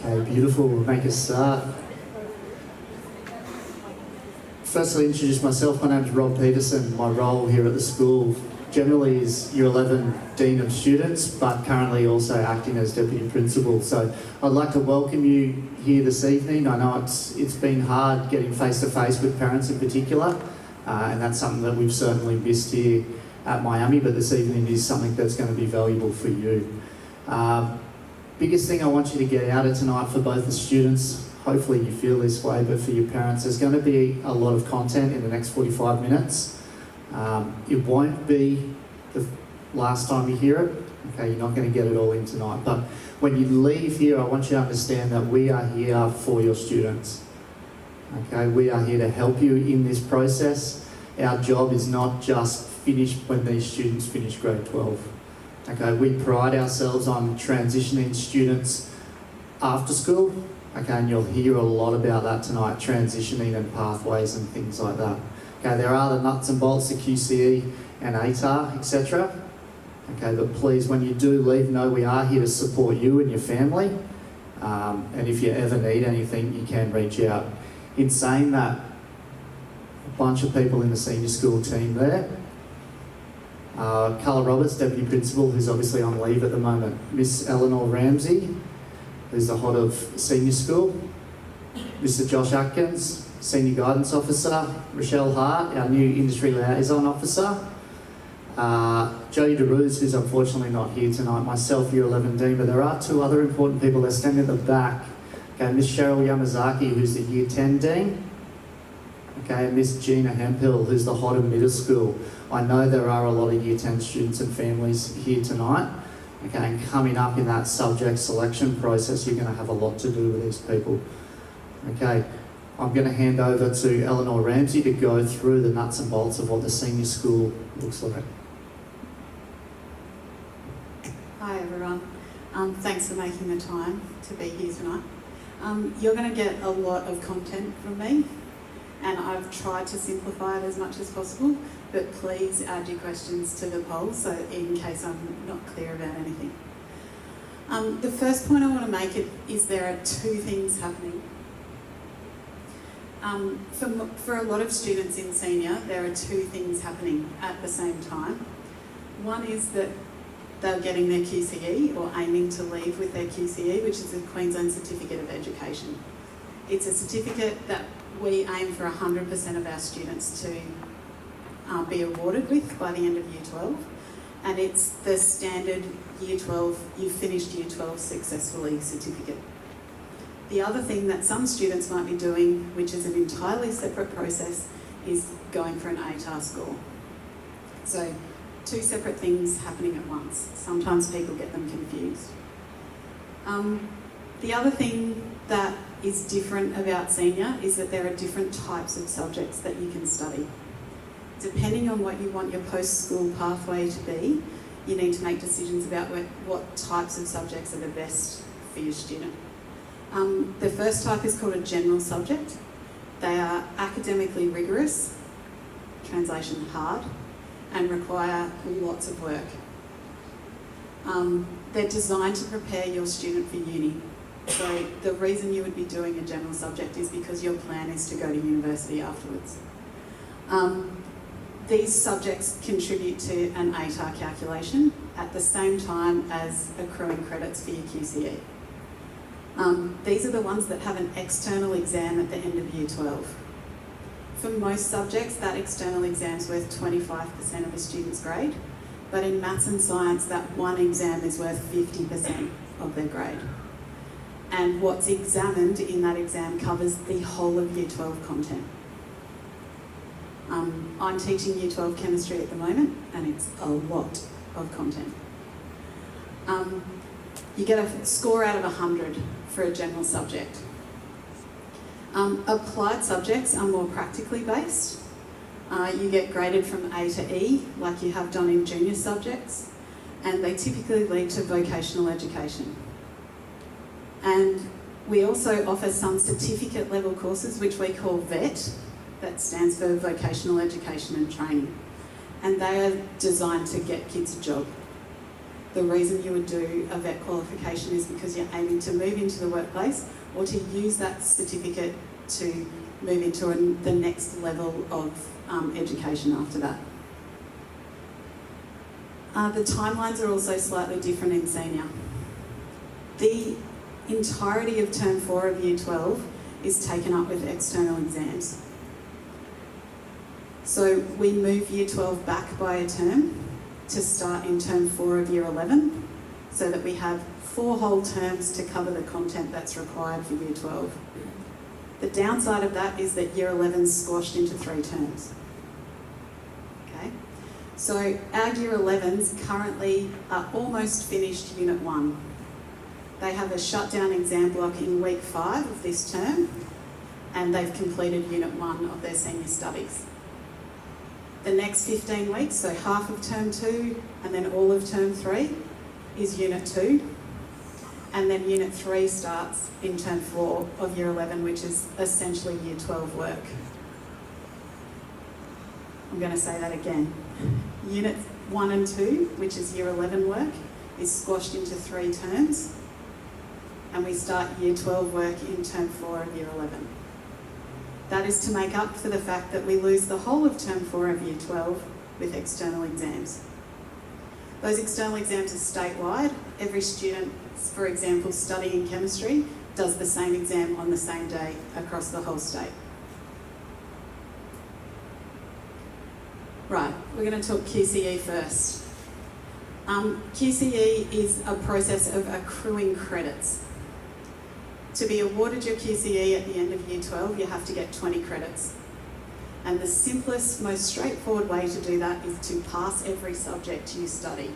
Okay, beautiful. We'll make a start. Firstly, introduce myself. My name is Rob Peterson. My role here at the school generally is Year 11 Dean of Students, but currently also acting as Deputy Principal. So I'd like to welcome you here this evening. I know it's been hard getting face-to-face with parents in particular, and that's something that we've certainly missed here at Miami, but this evening is something that's going to be valuable for you. Biggest thing I want you to get out of tonight for both the students, hopefully you feel this way, but for your parents, there's going to be a lot of content in the next 45 minutes. It won't be the last time you hear it. Okay, you're not going to get it all in tonight, but when you leave here, I want you to understand that we are here for your students. Okay, we are here to help you in this process. Our job is not just finished when these students finish grade 12. Okay, we pride ourselves on transitioning students after school. Okay, and you'll hear a lot about that tonight, transitioning and pathways and things like that. Okay, there are the nuts and bolts, the QCE and ATAR, etc. Okay, but please, when you do leave, know we are here to support you and your family. And if you ever need anything, you can reach out. In saying that, a bunch of people in the senior school team there. Carla Roberts, Deputy Principal, who's obviously on leave at the moment. Miss Eleanor Ramsey, who's the head of senior school. Mr. Josh Atkins, Senior Guidance Officer. Rochelle Hart, our new Industry Liaison Officer. Jodie DeRuz, who's unfortunately not here tonight. Myself, Year 11 Dean, but there are two other important people. They're standing at the back. Okay, Miss Cheryl Yamazaki, who's the Year 10 Dean. Okay, and Miss Gina Hemphill, who's the head of middle school. I know there are a lot of Year 10 students and families here tonight. Okay, and coming up in that subject selection process, you're going to have a lot to do with these people. Okay, I'm going to hand over to Eleanor Ramsey to go through the nuts and bolts of what the senior school looks like. Hi everyone, thanks for making the time to be here tonight. You're going to get a lot of content from me, and I've tried to simplify it as much as possible, but please add your questions to the poll so in case I'm not clear about anything. The first point I want to make is there are two things happening. For a lot of students in senior, there are two things happening at the same time. One is that they're getting their QCE or aiming to leave with their QCE, which is the Queensland Certificate of Education. It's a certificate that we aim for 100% of our students to be awarded with by the end of Year 12. And it's the standard Year 12, you've finished Year 12 successfully certificate. The other thing that some students might be doing, which is an entirely separate process, is going for an ATAR score. So, two separate things happening at once. Sometimes people get them confused. The other thing that is different about senior is that there are different types of subjects that you can study. Depending on what you want your post-school pathway to be, you need to make decisions about what types of subjects are the best for your student. The first type is called a general subject. They are academically rigorous, translation hard, and require lots of work. They're designed to prepare your student for uni. So the reason you would be doing a general subject is because your plan is to go to university afterwards. These subjects contribute to an ATAR calculation at the same time as accruing credits for your QCE. These are the ones that have an external exam at the end of Year 12. For most subjects, that external exam is worth 25% of a student's grade, but in maths and science, that one exam is worth 50% of their grade. And what's examined in that exam covers the whole of Year 12 content. I'm teaching Year 12 chemistry at the moment, and it's a lot of content. You get a score out of 100 for a general subject. Applied subjects are more practically based. You get graded from A to E, like you have done in junior subjects, and they typically lead to vocational education. And we also offer some certificate level courses, which we call VET, that stands for Vocational Education and Training. And they are designed to get kids a job. the reason you would do a vet qualification is because you're aiming to move into the workplace or to use that certificate to move into the next level of education after that. The timelines are also slightly different in senior. The entirety of term 4 of Year 12 is taken up with external exams. So we move Year 12 back by a term to start in term 4 of Year 11, so that we have 4 whole terms to cover the content that's required for Year 12. The downside of that is that Year 11's squashed into 3 terms. Okay? So our Year 11s currently are almost finished Unit 1. They have a shutdown exam block in week 5 of this term, and they've completed Unit 1 of their senior studies. The next 15 weeks, so half of term 2 and then all of term 3, is Unit 2. And then Unit 3 starts in term 4 of Year 11, which is essentially Year 12 work. I'm going to say that again. Unit 1 and 2, which is Year 11 work, is squashed into 3 terms. And we start Year 12 work in term 4 of Year 11. That is to make up for the fact that we lose the whole of term 4 of Year 12 with external exams. Those external exams are statewide. Every student, for example, studying chemistry, does the same exam on the same day across the whole state. Right, we're going to talk QCE first. QCE is a process of accruing credits. To be awarded your QCE at the end of Year 12, you have to get 20 credits. And the simplest, most straightforward way to do that is to pass every subject you study.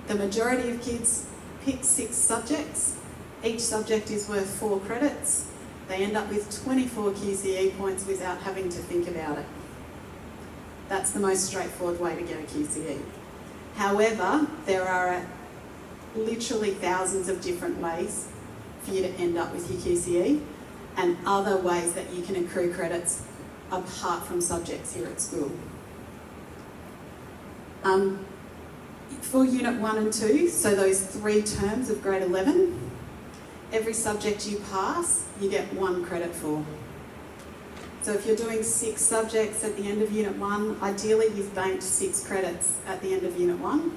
The majority of kids pick 6 subjects. Each subject is worth 4 credits. They end up with 24 QCE points without having to think about it. That's the most straightforward way to get a QCE. However, there are literally thousands of different ways for you to end up with your QCE, and other ways that you can accrue credits apart from subjects here at school. For Unit 1 and 2, so those 3 terms of grade 11, every subject you pass, you get 1 credit for. So if you're doing 6 subjects at the end of Unit 1, ideally you've banked 6 credits at the end of Unit 1,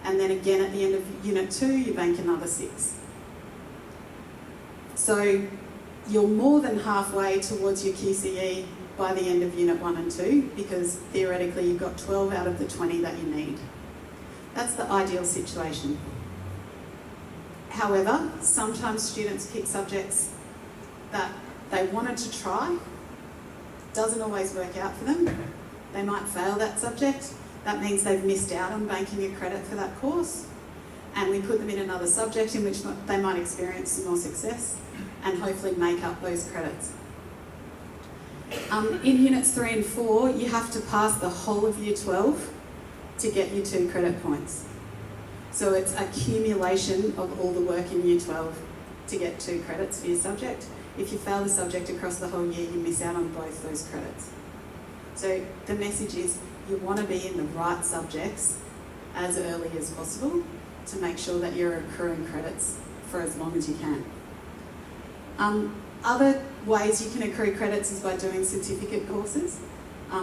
and then again at the end of Unit 2, you bank another 6. So you're more than halfway towards your QCE by the end of Unit 1 and 2, because theoretically you've got 12 out of the 20 that you need. That's the ideal situation. However, sometimes students pick subjects that they wanted to try, doesn't always work out for them. They might fail that subject. That means they've missed out on banking a credit for that course. And we put them in another subject in which they might experience some more success and hopefully make up those credits. In Units 3 and 4, you have to pass the whole of Year 12 to get your 2 credit points. So it's accumulation of all the work in Year 12 to get 2 credits for your subject. If you fail the subject across the whole year, you miss out on both those credits. So the message is you want to be in the right subjects as early as possible to make sure that you're accruing credits for as long as you can. Other ways you can accrue credits is by doing certificate courses,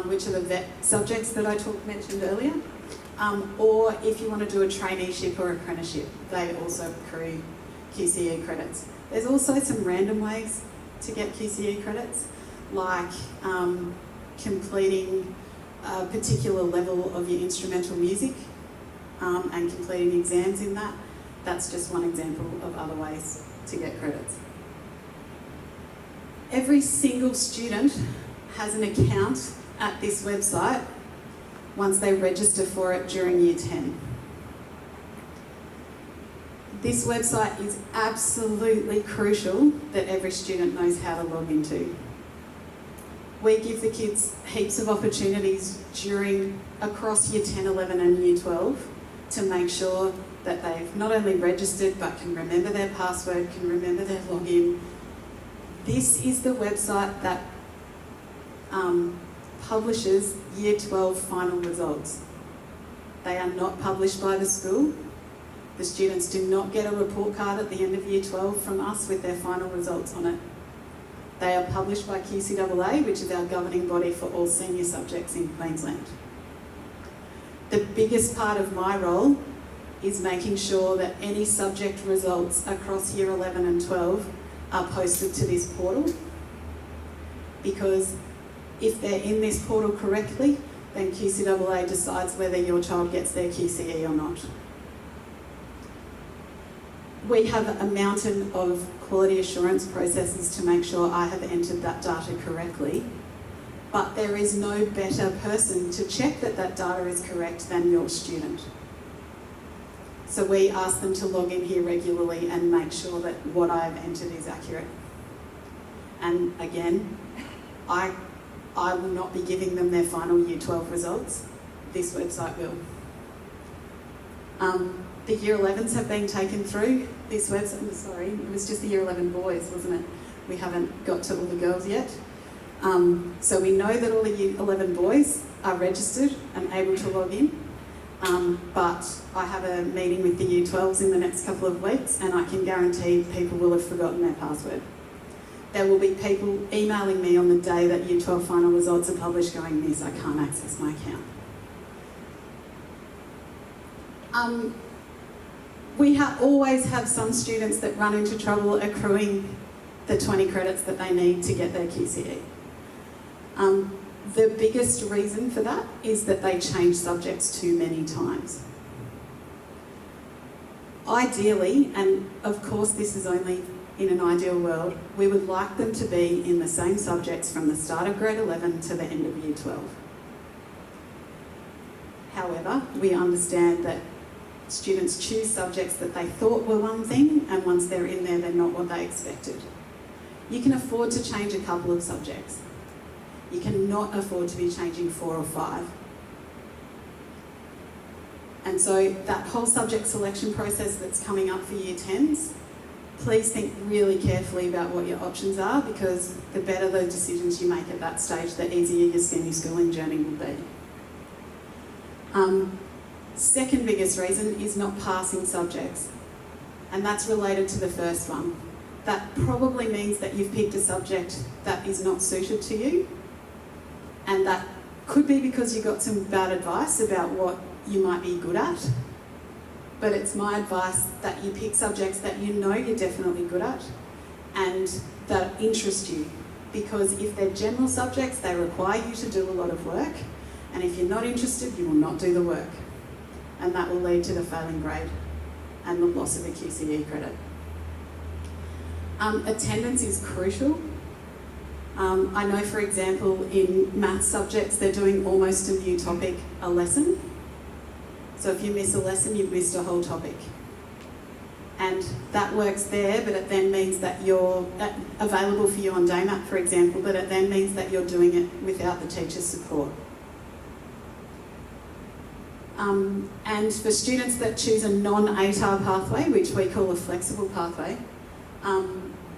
which are the vet subjects that I mentioned earlier. Or if you want to do a traineeship or apprenticeship, they also accrue QCE credits. There's also some random ways to get QCE credits, like completing a particular level of your instrumental music and completing exams in that. That's just one example of other ways to get credits. Every single student has an account at this website once they register for it during Year 10. This website is absolutely crucial that every student knows how to log into. We give the kids heaps of opportunities across Year 10, 11 and Year 12 to make sure that they've not only registered but can remember their password, can remember their login. This is the website that publishes Year 12 final results. They are not published by the school. The students do not get a report card at the end of Year 12 from us with their final results on it. They are published by QCAA, which is our governing body for all senior subjects in Queensland. The biggest part of my role is making sure that any subject results across Year 11 and 12 are posted to this portal, because if they're in this portal correctly, then QCAA decides whether your child gets their QCE or not. We have a mountain of quality assurance processes to make sure I have entered that data correctly, but there is no better person to check that that data is correct than your student. So we ask them to log in here regularly and make sure that what I have entered is accurate. And again, I will not be giving them their final Year 12 results. This website will. The Year 11s have been taken through this website. Sorry, it was just the Year 11 boys, wasn't it? We haven't got to all the girls yet. So we know that all the Year 11 boys are registered and able to log in. But I have a meeting with the Year 12s in the next couple of weeks, and I can guarantee people will have forgotten their password. There will be people emailing me on the day that Year 12 final results are published going, "Miss, I can't access my account." We always have some students that run into trouble accruing the 20 credits that they need to get their QCE. The biggest reason for that is that they change subjects too many times. Ideally, and of course this is only in an ideal world, we would like them to be in the same subjects from the start of grade 11 to the end of Year 12. However, we understand that students choose subjects that they thought were one thing, and once they're in there, they're not what they expected. You can afford to change a couple of subjects. You cannot afford to be changing 4 or 5. And so that whole subject selection process that's coming up for Year 10s, please think really carefully about what your options are, because the better the decisions you make at that stage, the easier your senior schooling journey will be. Second biggest reason is not passing subjects, and that's related to the first one. That probably means that you've picked a subject that is not suited to you, and that could be because you got some bad advice about what you might be good at, but it's my advice that you pick subjects that you know you're definitely good at and that interest you, because if they're general subjects, they require you to do a lot of work, and if you're not interested, you will not do the work, and that will lead to the failing grade and the loss of a QCE credit. Attendance is crucial. I know, for example, in math subjects, they're doing almost a new topic a lesson. So if you miss a lesson, you've missed a whole topic. And that works there, but it then means that you're available for you on DayMat, for example, but it then means that you're doing it without the teacher's support. And for students that choose a non-ATAR pathway, which we call a flexible pathway,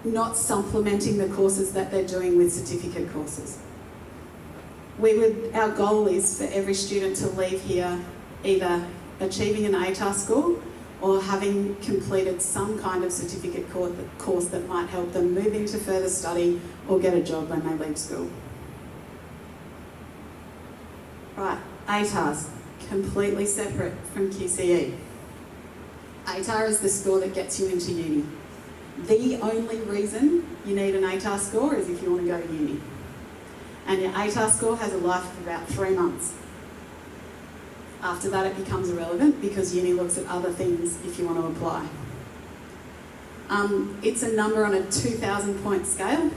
not supplementing the courses that they're doing with certificate courses. Our goal is for every student to leave here either achieving an ATAR score or having completed some kind of certificate course that might help them move into further study or get a job when they leave school. Right, ATARs, completely separate from QCE. ATAR is the score that gets you into uni. The only reason you need an ATAR score is if you want to go to uni. And your ATAR score has a life of about 3 months. After that, it becomes irrelevant because uni looks at other things if you want to apply. It's a number on a 2,000 point scale,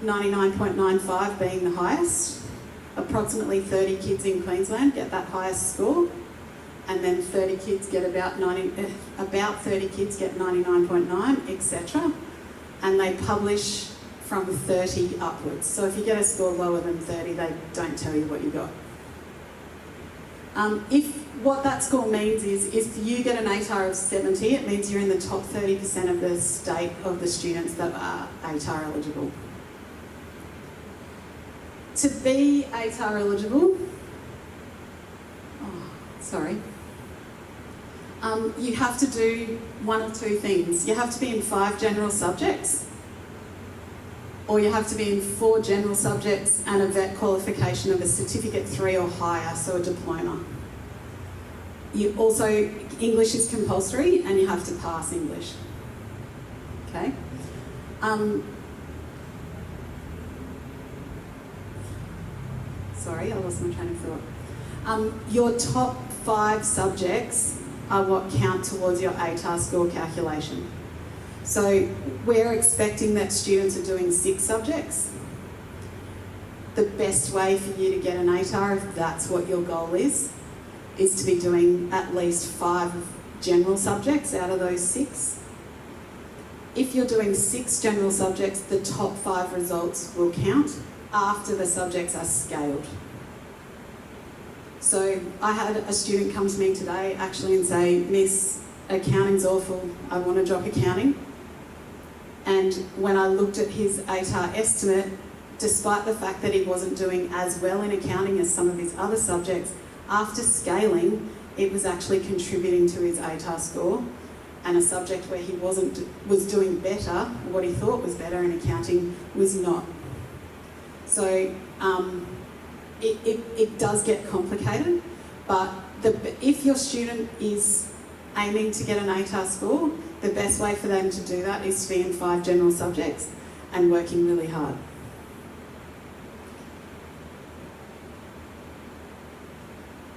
99.95 being the highest. Approximately 30 kids in Queensland get that highest score, and then 30 kids get about 30 kids get 99.9, etc. And they publish from 30 upwards. So if you get a score lower than 30, they don't tell you what you got. What that score means is if you get an ATAR of 70, it means you're in the top 30% of the state of the students that are ATAR eligible. To be ATAR eligible, sorry. You have to do one of two things. You have to be in 5 general subjects, or you have to be in 4 general subjects and a vet qualification of a Certificate 3 or higher, so a diploma. You also, English is compulsory and you have to pass English. Okay? Sorry, I lost my train of thought. Your top 5 subjects are what count towards your ATAR score calculation. So we're expecting that students are doing 6 subjects. The best way for you to get an ATAR, if that's what your goal is to be doing at least 5 general subjects out of those 6. If you're doing 6 general subjects, the top 5 results will count after the subjects are scaled. So I had a student come to me today actually and say, "Miss, accounting's awful, I want to drop accounting." And when I looked at his ATAR estimate, despite the fact that he wasn't doing as well in accounting as some of his other subjects, after scaling, it was actually contributing to his ATAR score. And a subject where he was doing better, what he thought was better in accounting, was not. So it does get complicated, but if your student is aiming to get an ATAR score, the best way for them to do that is to be in 5 general subjects and working really hard.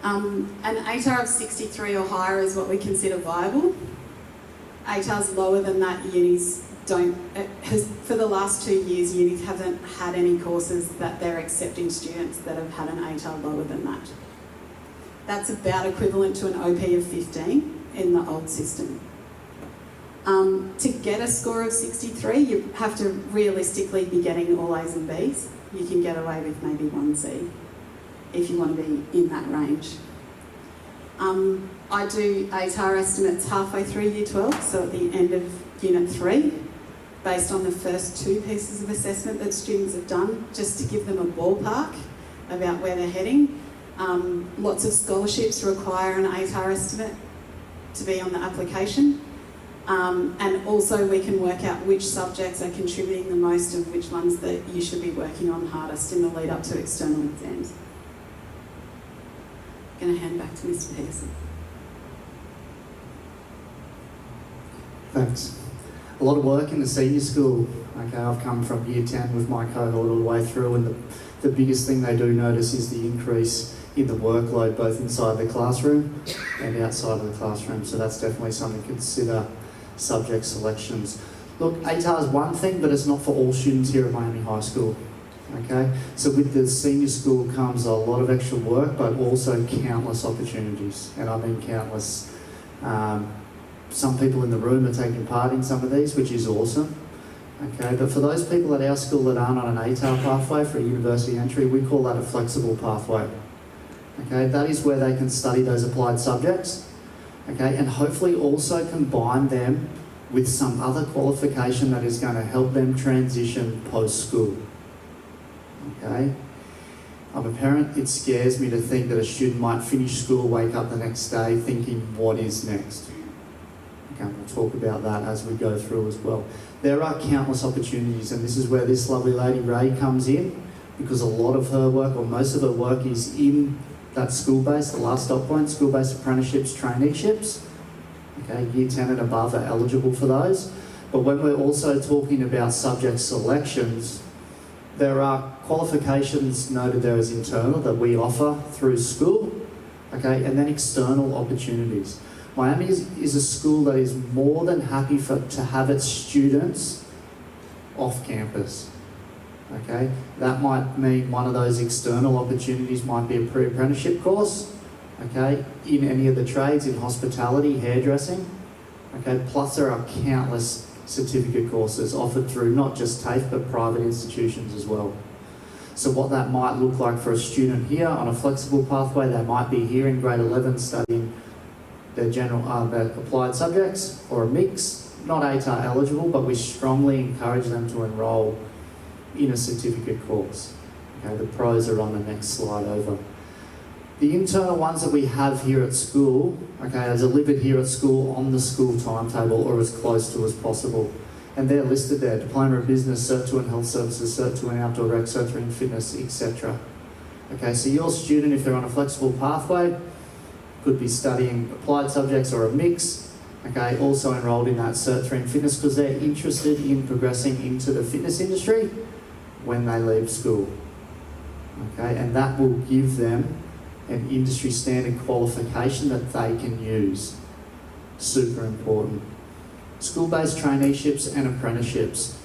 An ATAR of 63 or higher is what we consider viable. ATARs lower than that, unis for the last 2 years, unis haven't had any courses that they're accepting students that have had an ATAR lower than that. That's about equivalent to an OP of 15 in the old system. To get a score of 63, you have to realistically be getting all A's and B's. You can get away with maybe 1 C if you want to be in that range. I do ATAR estimates halfway through Year 12, so at the end of Unit 3, based on the first 2 pieces of assessment that students have done, just to give them a ballpark about where they're heading. Lots of scholarships require an ATAR estimate to be on the application. And also we can work out which subjects are contributing the most and which ones that you should be working on hardest in the lead up to external exams. I'm going to hand back to Mr. Peterson. Thanks. A lot of work in the senior school. Okay, I've come from Year 10 with my cohort all the way through, and the biggest thing they do notice is the increase in the workload both inside the classroom and outside of the classroom. So that's definitely something to consider subject selections. Look, ATAR is one thing, but it's not for all students here at Miami High School. Okay, so with the senior school comes a lot of extra work, but also countless opportunities, and I mean countless. Some people in the room are taking part in some of these, which is awesome. Okay, but for those people at our school that aren't on an ATAR pathway for a university entry, we call that a flexible pathway. Okay, that is where they can study those applied subjects, okay, and hopefully also combine them with some other qualification that is going to help them transition post-school. Okay, I'm a parent, it scares me to think that a student might finish school, wake up the next day thinking, what is next? Okay, we'll talk about that as we go through as well. There are countless opportunities, and this is where this lovely lady Ray comes in, because a lot of her work, or most of her work, is in that school-based, the last stop point, school-based apprenticeships, traineeships. Okay, Year 10 and above are eligible for those. But when we're also talking about subject selections, there are qualifications noted there as internal that we offer through school, okay, and then external opportunities. Miami is a school that is more than happy to have its students off campus. Okay, that might mean one of those external opportunities might be a pre-apprenticeship course, okay, in any of the trades, in hospitality, hairdressing, okay, plus there are countless certificate courses offered through not just TAFE but private institutions as well. So what that might look like for a student here on a flexible pathway, they might be here in grade 11 studying their their applied subjects, or a mix, not ATAR eligible, but we strongly encourage them to enrol in a certificate course. Okay, the pros are on the next slide over. The internal ones that we have here at school, okay, are delivered here at school on the school timetable or as close to as possible. And they're listed there: Diploma of Business, Cert 2 in Health Services, Cert 2 in Outdoor Rec, Cert 3 in Fitness, etc. Okay, so your student, if they're on a flexible pathway, could be studying applied subjects or a mix, okay, also enrolled in that Cert 3 in Fitness because they're interested in progressing into the fitness industry when they leave school. Okay, and that will give them an industry standard qualification that they can use. Super important. School-based traineeships and apprenticeships.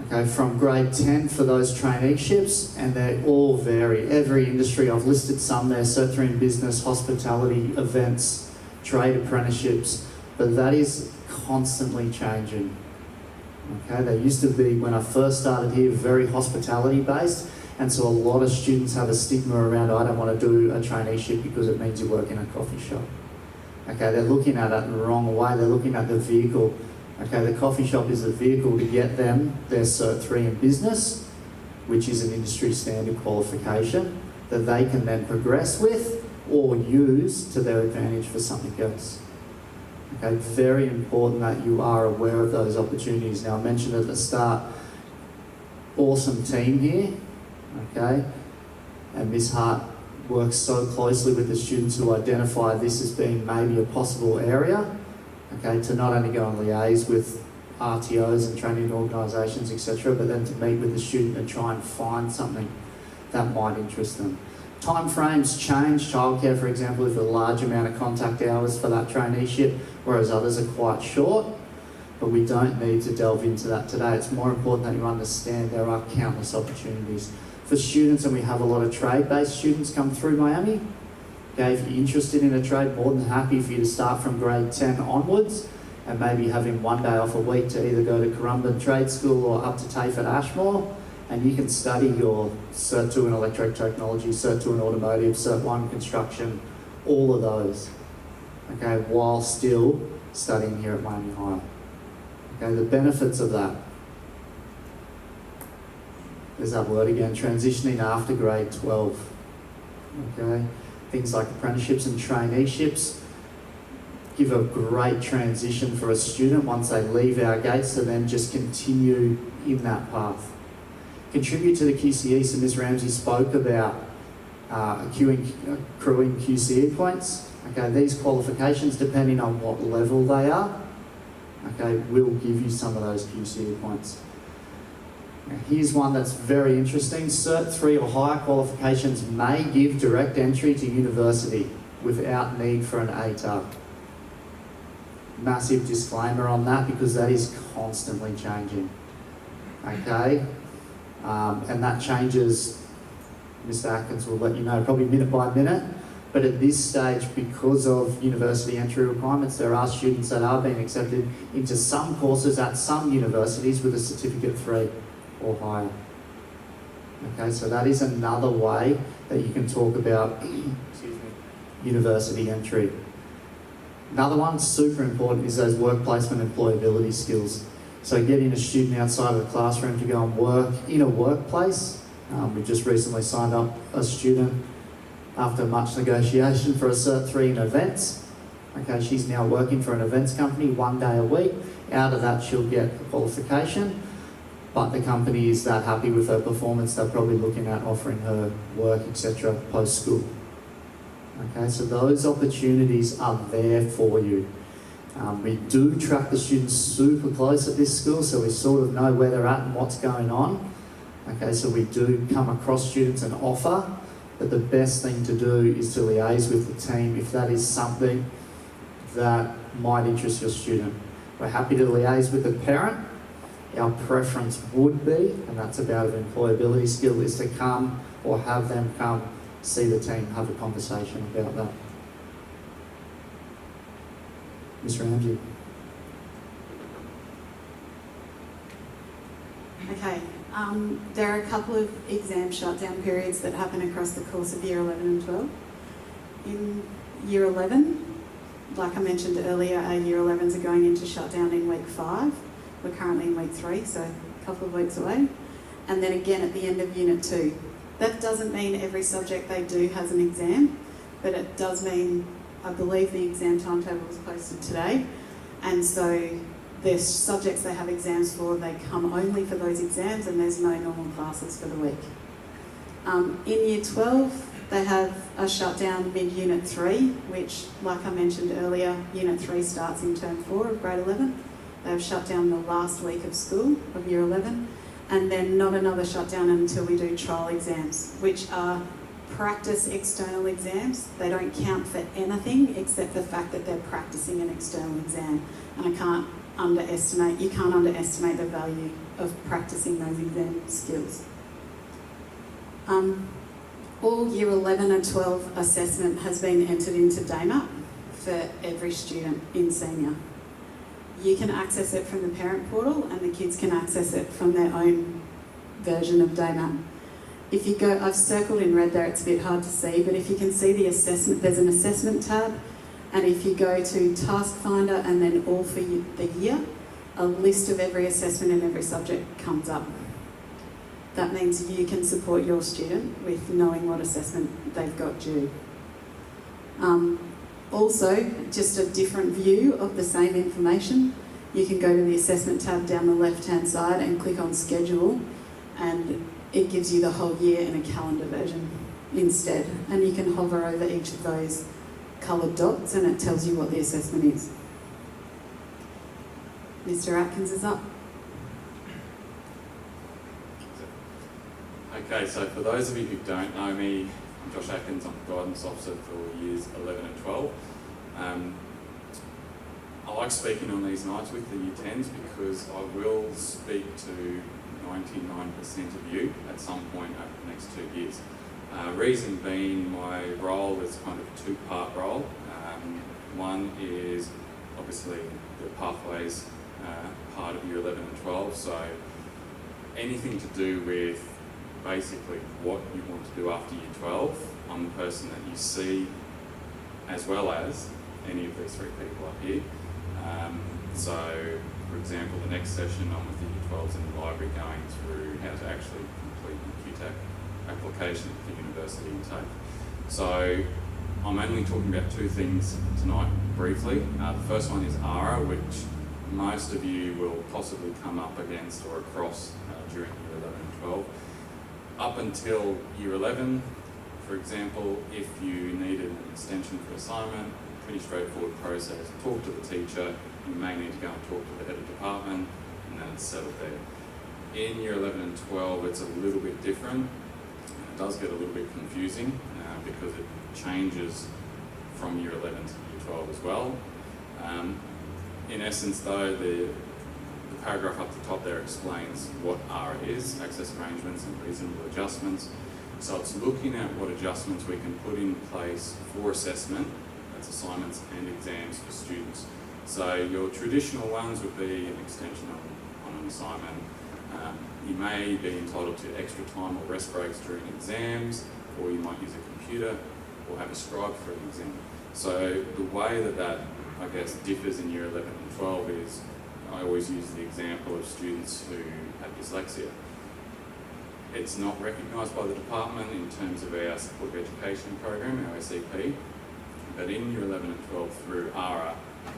Okay, from grade 10 for those traineeships, and they all vary. Every industry, I've listed some there: Cert 3 in Business, hospitality, events, trade apprenticeships, but that is constantly changing. Okay, they used to be, when I first started here, very hospitality based, and so a lot of students have a stigma around, I don't want to do a traineeship because it means you work in a coffee shop. Okay, they're looking at it in the wrong way. They're looking at the vehicle. Okay, the coffee shop is a vehicle to get them their Cert 3 in Business, which is an industry standard qualification that they can then progress with or use to their advantage for something else. Okay, very important that you are aware of those opportunities. Now, I mentioned at the start, awesome team here, okay, and Ms. Hart works so closely with the students who identify this as being maybe a possible area, okay, to not only go and liaise with RTOs and training organisations, etc., but then to meet with the student and try and find something that might interest them. Time frames change. Childcare, for example, is a large amount of contact hours for that traineeship, whereas others are quite short, but we don't need to delve into that today. It's more important that you understand there are countless opportunities for students, and we have a lot of trade-based students come through Miami. Okay, if you're interested in a trade, more than happy for you to start from grade 10 onwards and maybe having one day off a week to either go to Currumbin Trade School or up to TAFE at Ashmore, and you can study your Cert 2 in Electric Technology, Cert 2 in Automotive, Cert 1 Construction, all of those, okay, while still studying here at Miami High. Okay, the benefits of that. There's that word again, transitioning after grade 12. Okay, things like apprenticeships and traineeships give a great transition for a student once they leave our gates to then just continue in that path. Contribute to the QCE. So Ms. Ramsey spoke about accruing QCE points. Okay, these qualifications, depending on what level they are, okay, will give you some of those QCE points. Now, here's one that's very interesting. Cert 3 or higher qualifications may give direct entry to university without need for an ATAR. Massive disclaimer on that because that is constantly changing. Okay, and that changes. Mr. Atkins will let you know probably minute by minute. But at this stage, because of university entry requirements, there are students that are being accepted into some courses at some universities with a Certificate 3 or higher. Okay, so that is another way that you can talk about university entry. Another one, super important, is those work placement employability skills. So getting a student outside of the classroom to go and work in a workplace. We just recently signed up a student after much negotiation for a Cert 3 in events. Okay, she's now working for an events company 1 day a week. Out of that, she'll get a qualification, but the company is that happy with her performance, they're probably looking at offering her work, etc., post-school. Okay, so those opportunities are there for you. We do track the students super close at this school, so we sort of know where they're at and what's going on. Okay, so we do come across students and offer, but the best thing to do is to liaise with the team if that is something that might interest your student. We're happy to liaise with the parent. Our preference would be, and that's about an employability skill, is to come or have them come see the team, have a conversation about that. Ms. Ramsey. Okay, there are a couple of exam shutdown periods that happen across the course of Year 11 and 12. In Year 11, like I mentioned earlier, our Year 11s are going into shutdown in week 5. We're currently in week 3, so a couple of weeks away. And then again at the end of Unit 2. That doesn't mean every subject they do has an exam, but it does mean, I believe the exam timetable was posted today, and so the subjects they have exams for, they come only for those exams, and there's no normal classes for the week. In Year 12, they have a shutdown mid-Unit 3, which, like I mentioned earlier, Unit 3 starts in Term 4 of Grade 11. They have shut down the last week of school of Year 11, and then not another shutdown until we do trial exams, which are practice external exams. They don't count for anything except the fact that they're practicing an external exam, and you can't underestimate the value of practicing those exam skills. All Year 11 and 12 assessment has been entered into DAMAP for every student in senior. You can access it from the parent portal, and the kids can access it from their own version of DAMAP. If you go, I've circled in red there, it's a bit hard to see, but if you can see the assessment, there's an assessment tab, and if you go to Task Finder and then all for the year, a list of every assessment in every subject comes up. That means you can support your student with knowing what assessment they've got due. Also, just a different view of the same information. You can go to the assessment tab down the left-hand side and click on Schedule, and it gives you the whole year in a calendar version instead. And you can hover over each of those coloured dots and it tells you what the assessment is. Mr. Atkins is up. Okay, so for those of you who don't know me, I'm Josh Atkins, I'm the Guidance Officer for Years 11 and 12. I like speaking on these nights with the Year 10s because I will speak to 99% of you at some point over the next 2 years. Reason being, my role is kind of a two-part role. One is obviously the pathways part of Year 11 and 12, so anything to do with basically what you want to do after Year 12. I'm the person that you see, as well as any of these 3 people up here. So, for example, the next session I'm with the Year 12s in the library going through how to actually complete the QTAC application for university intake. So, I'm only talking about 2 things tonight, briefly. The first one is ARA, which most of you will possibly come up against or across during Year 11 and 12. Up until Year 11, for example, if you needed an extension for assignment, pretty straightforward process. Talk to the teacher, you may need to go and talk to the head of department, and then it's settled there. In Year 11 and 12, it's a little bit different. It does get a little bit confusing because it changes from Year 11 to Year 12 as well. In essence though, the paragraph up the top there explains what ARA is, access arrangements and reasonable adjustments. So it's looking at what adjustments we can put in place for assessment, that's assignments and exams for students. So your traditional ones would be an extension on an assignment. You may be entitled to extra time or rest breaks during exams, or you might use a computer or have a scribe for an exam. So the way that I guess differs in Year 11 and 12 is I always use the example of students who have dyslexia. It's not recognised by the department in terms of our supportive education program, our SEP, but in Year 11 and 12 through ARA,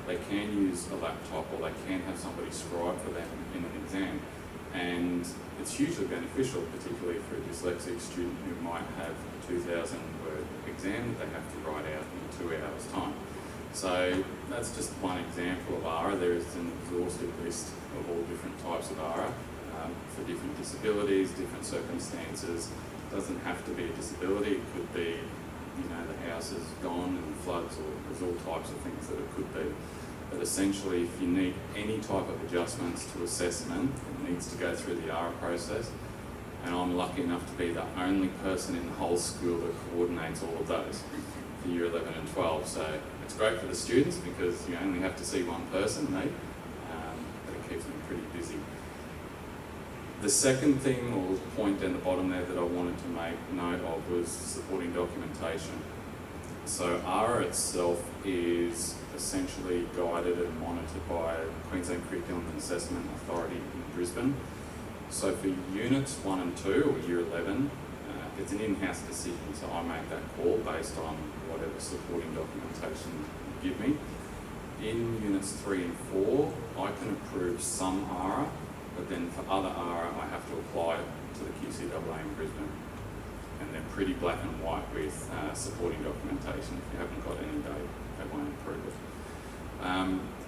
they can use a laptop or they can have somebody scribe for them in an exam. And it's hugely beneficial, particularly for a dyslexic student who might have a 2,000 word exam that they have to write out in 2 hours' time. So that's just one example of ARA. There is an exhaustive list of all different types of ARA for different disabilities, different circumstances. It doesn't have to be a disability. It could be, the house is gone and floods, or there's all types of things that it could be. But essentially, if you need any type of adjustments to assessment, it needs to go through the ARA process. And I'm lucky enough to be the only person in the whole school that coordinates all of those for Year 11 and 12. So it's great for the students because you only have to see one person, but it keeps me pretty busy. The second thing, or point down the bottom there that I wanted to make note of, was supporting documentation. So ARA itself is essentially guided and monitored by Queensland Curriculum and Assessment Authority in Brisbane. So for Units 1 and 2, or Year 11, it's an in-house decision, so I make that call based on whatever supporting documentation you give me. In units 3 and 4, I can approve some ARA, but then for other ARA, I have to apply it to the QCAA in Brisbane. And they're pretty black and white with supporting documentation. If you haven't got any, they won't approve it.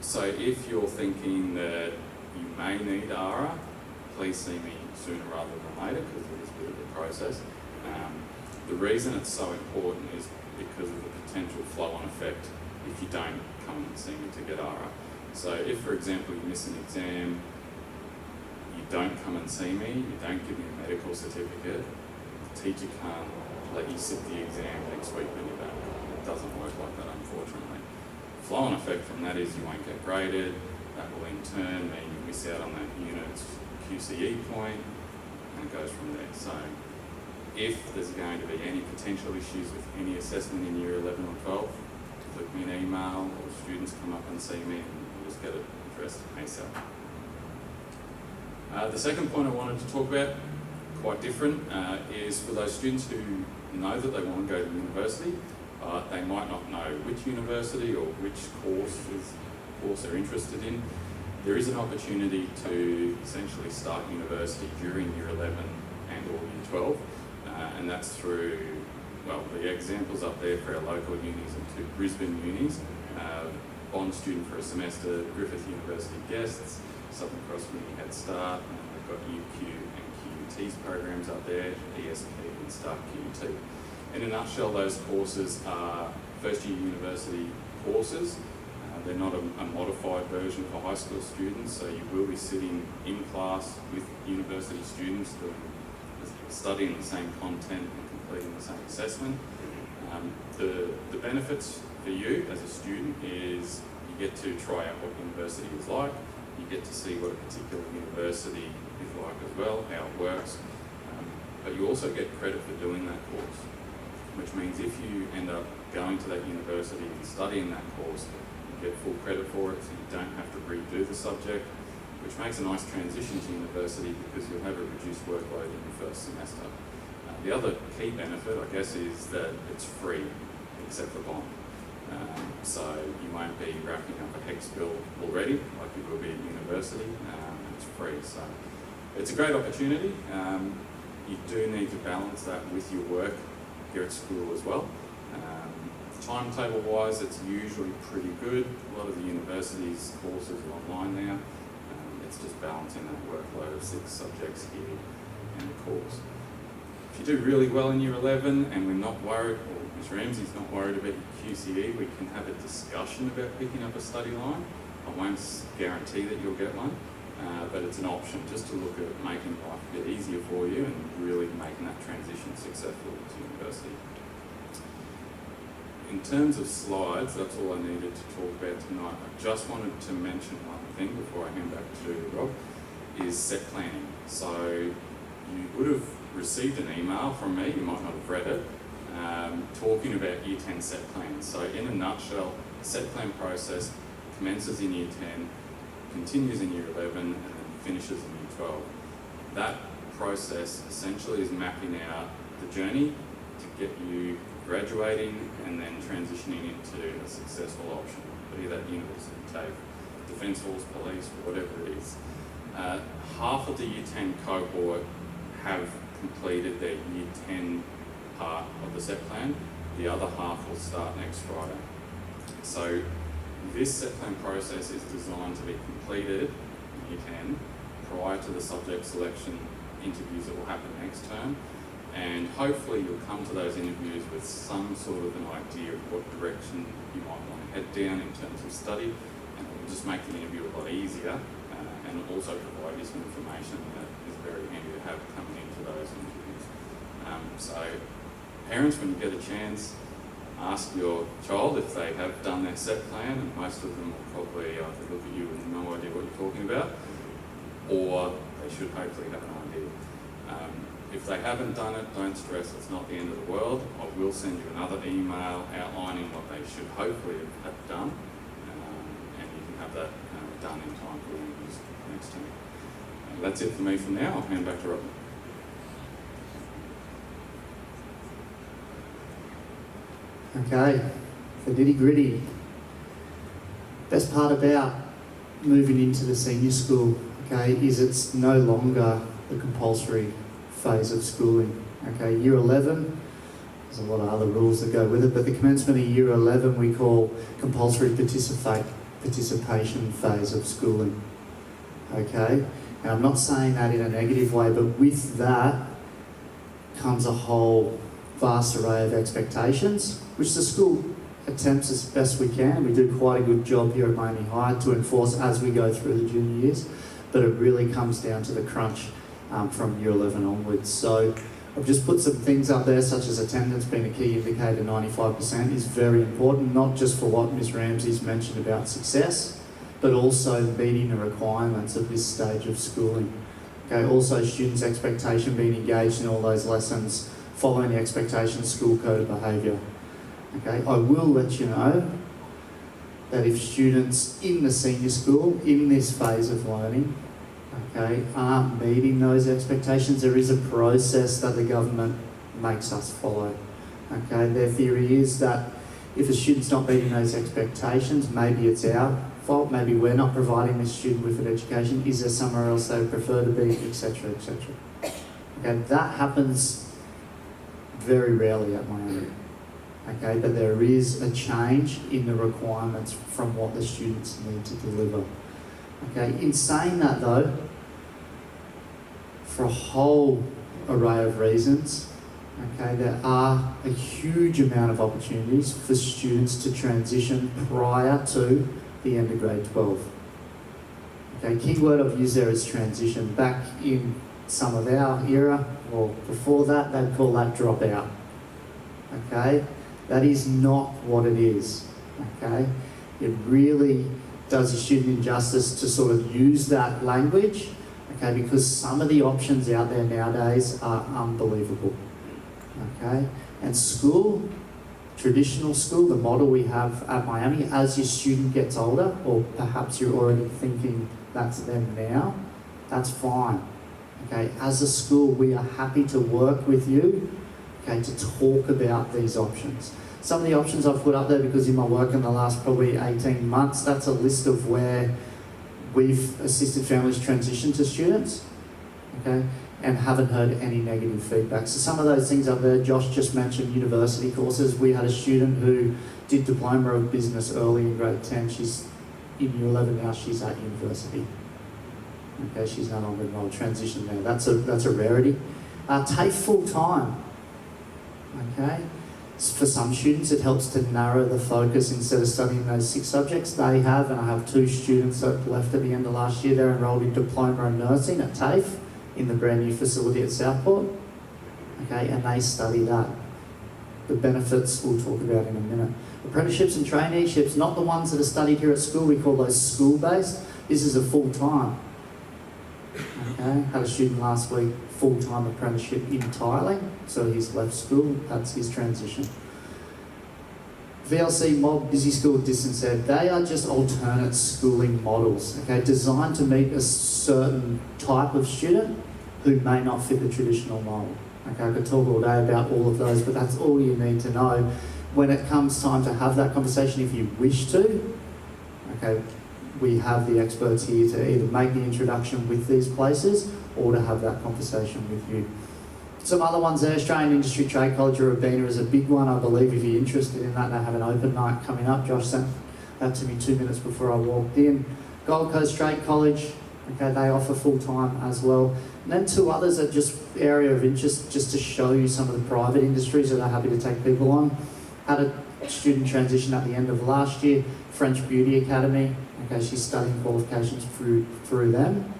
So if you're thinking that you may need ARA, please see me sooner rather than later, because it is a bit of a process. The reason it's so important is because of the potential flow-on effect if you don't come and see me to get ARA. So if, for example, you miss an exam, you don't come and see me, you don't give me a medical certificate, the teacher can't let you sit the exam next week when you're back. It doesn't work like that, unfortunately. Flow-on effect from that is you won't get graded. That will in turn mean you miss out on that unit's QCE point, and it goes from there. So if there's going to be any potential issues with any assessment in year 11 or 12, flick me an email, or students come up and see me, and we'll just get it addressed ASAP. The second point I wanted to talk about, quite different, is for those students who know that they want to go to university, they might not know which university or which course they're interested in. There is an opportunity to essentially start university during year 11 and or year 12, and that's through, well, the examples up there for our local unis and two Brisbane unis, Bond student for a semester, Griffith University guests, Southern Cross Uni Head Start, and we've got UQ and QUT's programs up there, ESP and Start QUT. In a nutshell, those courses are first year university courses. They're not a modified version for high school students, so you will be sitting in class with university students studying the same content and completing the same assessment. The benefits for you as a student is you get to try out what university is like, you get to see what a particular university is like as well, how it works, but you also get credit for doing that course, which means if you end up going to that university and studying that course, you get full credit for it, so you don't have to redo the subject, which makes a nice transition to university because you'll have a reduced workload in your first semester. The other key benefit, I guess, is that it's free, except for bond. So you won't be racking up a HECS bill already, like you will be at university. It's free, so it's a great opportunity. You do need to balance that with your work here at school as well. Timetable-wise, it's usually pretty good. A lot of the university's courses are online now. It's just balancing that workload of 6 subjects here and the course. If you do really well in year 11 and we're not worried, or Ms. Ramsey's not worried about your QCE, we can have a discussion about picking up a study line. I won't guarantee that you'll get one, but it's an option just to look at making life a bit easier for you and really making that transition successful to university. In terms of slides, that's all I needed to talk about tonight. I just wanted to mention one thing before I hand back to Rob, is set planning. So you would have received an email from me, you might not have read it, talking about Year 10 set plans. So in a nutshell, the set plan process commences in Year 10, continues in Year 11, and then finishes in Year 12. That process essentially is mapping out the journey to get you graduating and then transitioning into a successful option, be that university, TAFE, Defence Force, Police, whatever it is. Half of the Year 10 cohort have completed their Year 10 part of the set plan. The other half will start next Friday. So this set plan process is designed to be completed in Year 10 prior to the subject selection interviews that will happen next term. And hopefully you'll come to those interviews with some sort of an idea of what direction you might want to head down in terms of study, and it will just make the interview a lot easier and also provide you some information that is very handy to have coming into those interviews. So parents, when you get a chance, ask your child if they have done their set plan, and most of them will probably either look at you with no idea what you're talking about, or they should hopefully have an idea. If they haven't done it, don't stress, it's not the end of the world. I will send you another email outlining what they should hopefully have done, and you can have that done in time for the interviews next time. That's it for me for now. I'll hand back to Robin. Okay, the nitty gritty. Best part about moving into the senior school, okay, is it's no longer the compulsory phase of schooling. Okay, year 11, there's a lot of other rules that go with it, but the commencement of year 11 we call compulsory participation phase of schooling. Okay, and I'm not saying that in a negative way, but with that comes a whole vast array of expectations, which the school attempts as best we can. We do quite a good job here at Miami High to enforce as we go through the junior years, but it really comes down to the crunch from year 11 onwards. So I've just put some things up there, such as attendance being a key indicator. 95% is very important, not just for what Ms Ramsey's mentioned about success, but also meeting the requirements of this stage of schooling. Okay, also students' expectation being engaged in all those lessons, following the expectations school code of behaviour. Okay, I will let you know that if students in the senior school, in this phase of learning, okay, aren't meeting those expectations, there is a process that the government makes us follow. Okay, their theory is that if a student's not meeting those expectations, maybe it's our fault, maybe we're not providing this student with an education, is there somewhere else they prefer to be, etc., etc. Okay, that happens very rarely at Miami. Okay, but there is a change in the requirements from what the students need to deliver. Okay, in saying that though, for a whole array of reasons, okay, there are a huge amount of opportunities for students to transition prior to the end of grade 12. Okay, key word I've used there is transition. Back in some of our era, or before that, they'd call that dropout. Okay, that is not what it is. Okay, it really does a student injustice to sort of use that language, okay, because some of the options out there nowadays are unbelievable. Okay, and school, traditional school, the model we have at Miami, as your student gets older, or perhaps you're already thinking that's them now, that's fine. Okay, as a school, we are happy to work with you, okay, to talk about these options. Some of the options I've put up there, because in my work in the last probably 18 months, that's a list of where we've assisted families transition to students, okay, and haven't heard any negative feedback. So some of those things up there, Josh just mentioned university courses. We had a student who did Diploma of Business early in grade 10. She's in year 11 now, she's at university. Okay, she's no longer enrolled, transition there. That's a rarity. TAFE full-time, okay. For some students, it helps to narrow the focus instead of studying those 6 subjects they have, and I have 2 students that left at the end of last year. They're enrolled in Diploma in Nursing at TAFE in the brand new facility at Southport, okay, and they study that. The benefits we'll talk about in a minute. Apprenticeships and traineeships, not the ones that are studied here at school, we call those school-based. This is a full-time. Okay, had a student last week, full-time apprenticeship in tiling, so he's left school, that's his transition. VLC, Mob, Busy School, Distance Ed, they are just alternate schooling models, okay, designed to meet a certain type of student who may not fit the traditional mold. Okay, I could talk all day about all of those, but that's all you need to know. When it comes time to have that conversation, if you wish to, okay, we have the experts here to either make the introduction with these places or to have that conversation with you. Some other ones there, Australian Industry Trade College or Robina is a big one, I believe, if you're interested in that. They have an open night coming up. Josh sent that to me 2 minutes before I walked in. Gold Coast Trade College, okay, they offer full-time as well. And then 2 others are just area of interest, just to show you some of the private industries that they're happy to take people on. Had a student transition at the end of last year, French Beauty Academy. Okay, she's studying qualifications through them.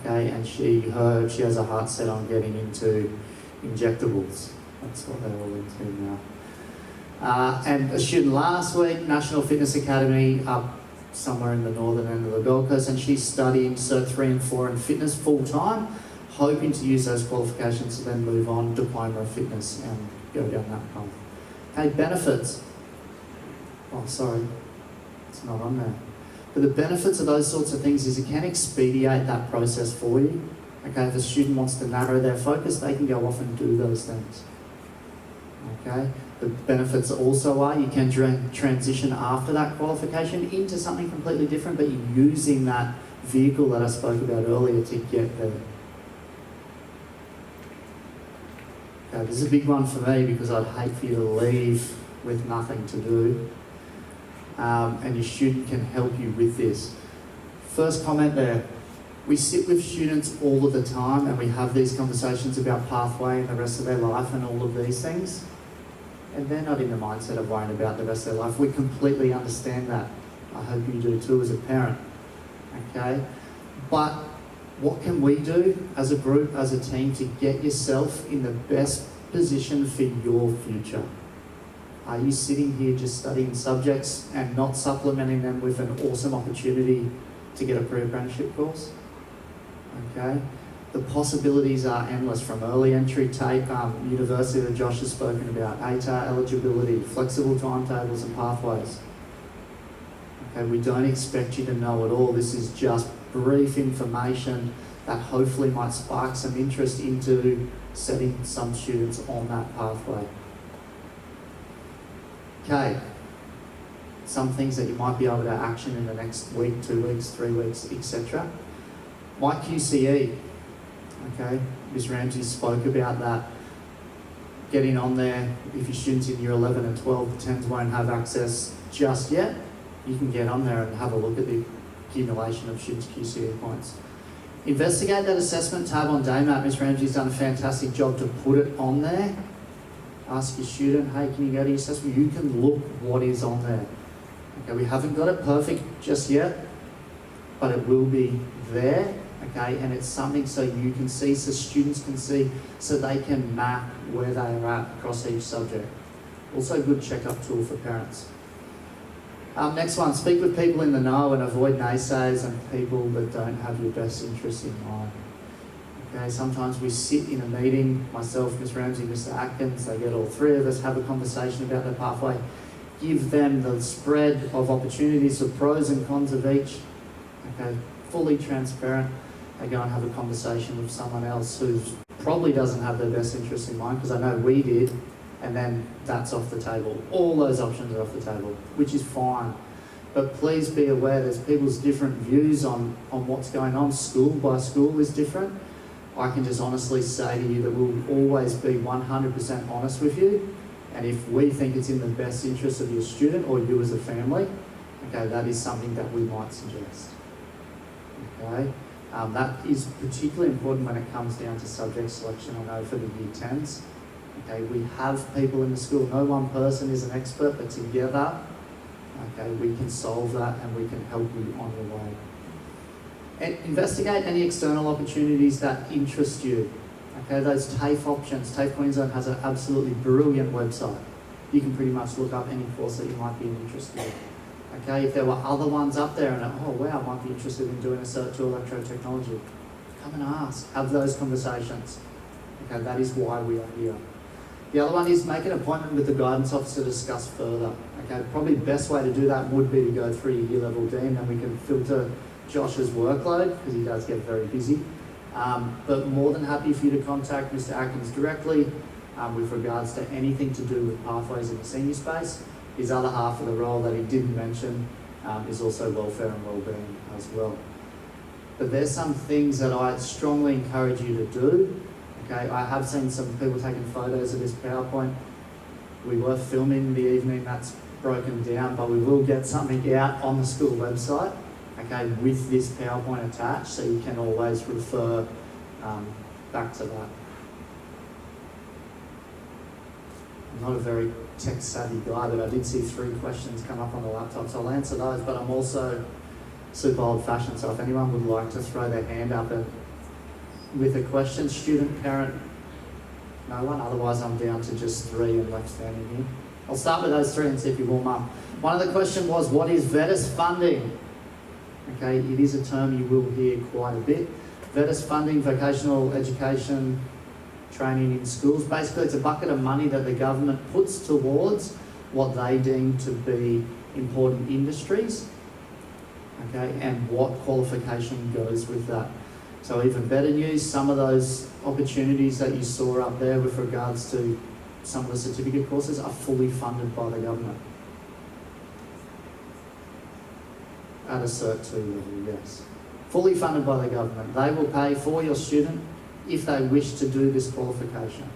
Okay, and she has a heart set on getting into injectables. That's what they're all into now. And a student last week, National Fitness Academy, up somewhere in the northern end of the Gold Coast, and she's studying Cert 3 and 4 in fitness full time, hoping to use those qualifications to then move on, Diploma of Fitness, and go down that path. Okay, benefits. Oh, sorry, it's not on there. But the benefits of those sorts of things is it can expedite that process for you. Okay, if a student wants to narrow their focus, they can go off and do those things. Okay, The benefits also are you can transition after that qualification into something completely different, but you're using that vehicle that I spoke about earlier to get there. Okay, this is a big one for me because I'd hate for you to leave with nothing to do, and your student can help you with this. First comment there. We sit with students all of the time and we have these conversations about pathway and the rest of their life and all of these things. And they're not in the mindset of worrying about the rest of their life. We completely understand that. I hope you do too as a parent. Okay? But what can we do as a group, as a team, to get yourself in the best position for your future? Are you sitting here just studying subjects and not supplementing them with an awesome opportunity to get a pre-apprenticeship course? Okay, the possibilities are endless, from early entry tape, university that Josh has spoken about, ATAR eligibility, flexible timetables and pathways. Okay, we don't expect you to know it all. This is just brief information that hopefully might spark some interest into setting some students on that pathway. Okay, some things that you might be able to action in the next week, 2 weeks, 3 weeks, etc. My QCE, okay, Ms. Ramsey spoke about that. Getting on there, if your students in year 11 and 12, the 10s won't have access just yet, you can get on there and have a look at the accumulation of students' QCE points. Investigate that assessment tab on DayMap. Ms. Ramsey's done a fantastic job to put it on there. Ask your student, hey, can you go to your assessment? You can look what is on there. Okay, we haven't got it perfect just yet, but it will be there. Okay, and it's something so you can see, so students can see, so they can map where they are at across each subject. Also a good check-up tool for parents. Next one, speak with people in the know and avoid naysayers and people that don't have your best interests in mind. Okay, sometimes we sit in a meeting, myself, Ms. Ramsey, Mr. Atkins, they get all three of us, have a conversation about their pathway, give them the spread of opportunities, the pros and cons of each. Okay, fully transparent. They go and have a conversation with someone else who probably doesn't have their best interest in mind, because I know we did, and then that's off the table. All those options are off the table, which is fine. But please be aware there's people's different views on what's going on. School by school is different. I can just honestly say to you that we'll always be 100% honest with you, and if we think it's in the best interest of your student or you as a family, okay, that is something that we might suggest. Okay, that is particularly important when it comes down to subject selection, I know, for the year 10s. Okay, we have people in the school, no one person is an expert, but together, okay, we can solve that and we can help you on your way. And investigate any external opportunities that interest you. Okay, those TAFE options. TAFE Queensland has an absolutely brilliant website. You can pretty much look up any course that you might be interested in. Okay, if there were other ones up there and, oh wow, I might be interested in doing a cert to electrotechnology, come and ask, have those conversations. Okay, that is why we are here. The other one is make an appointment with the guidance officer to discuss further. Okay, probably the best way to do that would be to go through your year level dean, and we can filter Josh's workload because he does get very busy. But more than happy for you to contact Mr. Atkins directly with regards to anything to do with pathways in the senior space. His other half of the role that he didn't mention is also welfare and wellbeing as well. But there's some things that I strongly encourage you to do. Okay, I have seen some people taking photos of this PowerPoint. We were filming the evening, that's broken down, but we will get something out on the school website, okay, with this PowerPoint attached, so you can always refer back to that. I'm not a very tech-savvy guy, but I did see 3 questions come up on the laptop, so I'll answer those, but I'm also super old-fashioned, so if anyone would like to throw their hand up with a question, student, parent, no one, otherwise I'm down to just 3 and left standing here. I'll start with those 3 and see if you warm up. One of the questions was, what is VETIS funding? Okay, it is a term you will hear quite a bit. VETIS funding, vocational education, training in schools. Basically, it's a bucket of money that the government puts towards what they deem to be important industries, okay, and what qualification goes with that. So even better news, some of those opportunities that you saw up there with regards to some of the certificate courses are fully funded by the government. At a Cert 2 level, yes. Fully funded by the government. They will pay for your student if they wish to do this qualification.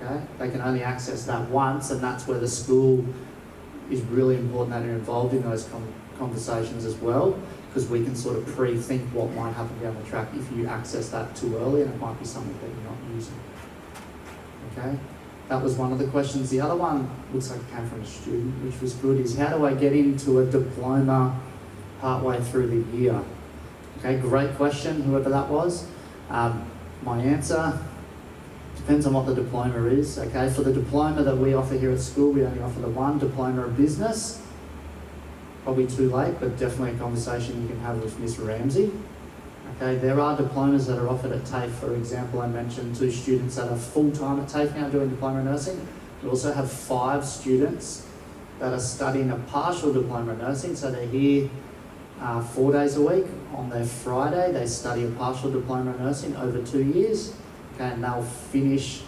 Okay? They can only access that once, and that's where the school is really important that you're involved in those conversations as well, because we can sort of pre-think what might happen down the track if you access that too early, and it might be something that you're not using. Okay? That was one of the questions. The other one looks like it came from a student, which was good, is how do I get into a diploma partway through the year? Okay, great question, whoever that was. My answer depends on what the diploma is. Okay, for the diploma that we offer here at school, we only offer the one diploma of business. Probably too late, but definitely a conversation you can have with Miss Ramsey. Okay, there are diplomas that are offered at TAFE. For example, I mentioned 2 students that are full-time at TAFE now doing diploma in nursing. We also have 5 students that are studying a partial diploma in nursing, so they're here 4 days a week. On their Friday, they study a partial diploma in nursing over 2 years. Okay, and they'll finish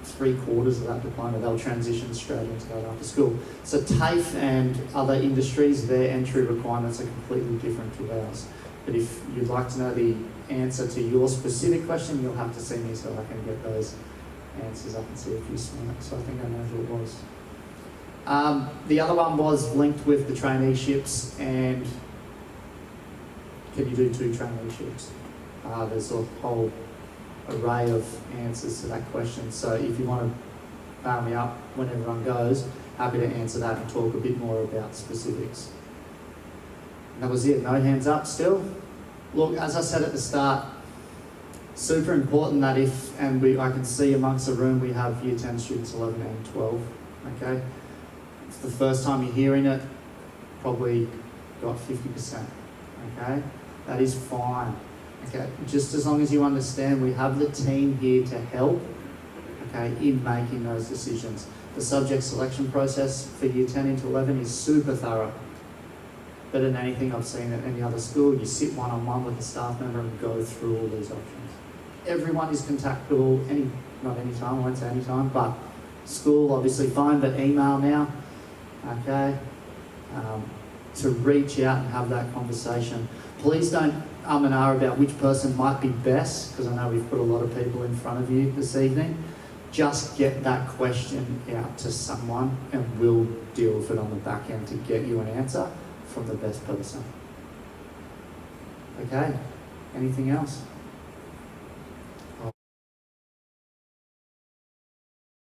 3/4 of that diploma. They'll transition straight into that after school. So TAFE and other industries, their entry requirements are completely different to ours. But if you'd like to know the answer to your specific question, you'll have to see me so I can get those answers. I can see a few smirks, so I think I know who it was. The other one was linked with the traineeships, and can you do 2 traineeships? There's a whole array of answers to that question. So if you want to dial me up when everyone goes, happy to answer that and talk a bit more about specifics. And that was it, no hands up still. Look, as I said at the start, super important that I can see amongst the room we have Year 10 students, 11 and 12, okay? It's the first time you're hearing it, probably got 50%, okay? That is fine, okay? Just as long as you understand we have the team here to help, okay, in making those decisions. The subject selection process for Year 10 into 11 is super thorough. Better than anything I've seen at any other school. You sit one-on-one with a staff member and go through all these options. Everyone is contactable, not any time, I won't say any time, but school obviously fine, but email now, okay? To reach out and have that conversation. Please don't and ah about which person might be best, because I know we've put a lot of people in front of you this evening. Just get that question out to someone and we'll deal with it on the back end to get you an answer from the best person. Okay, anything else?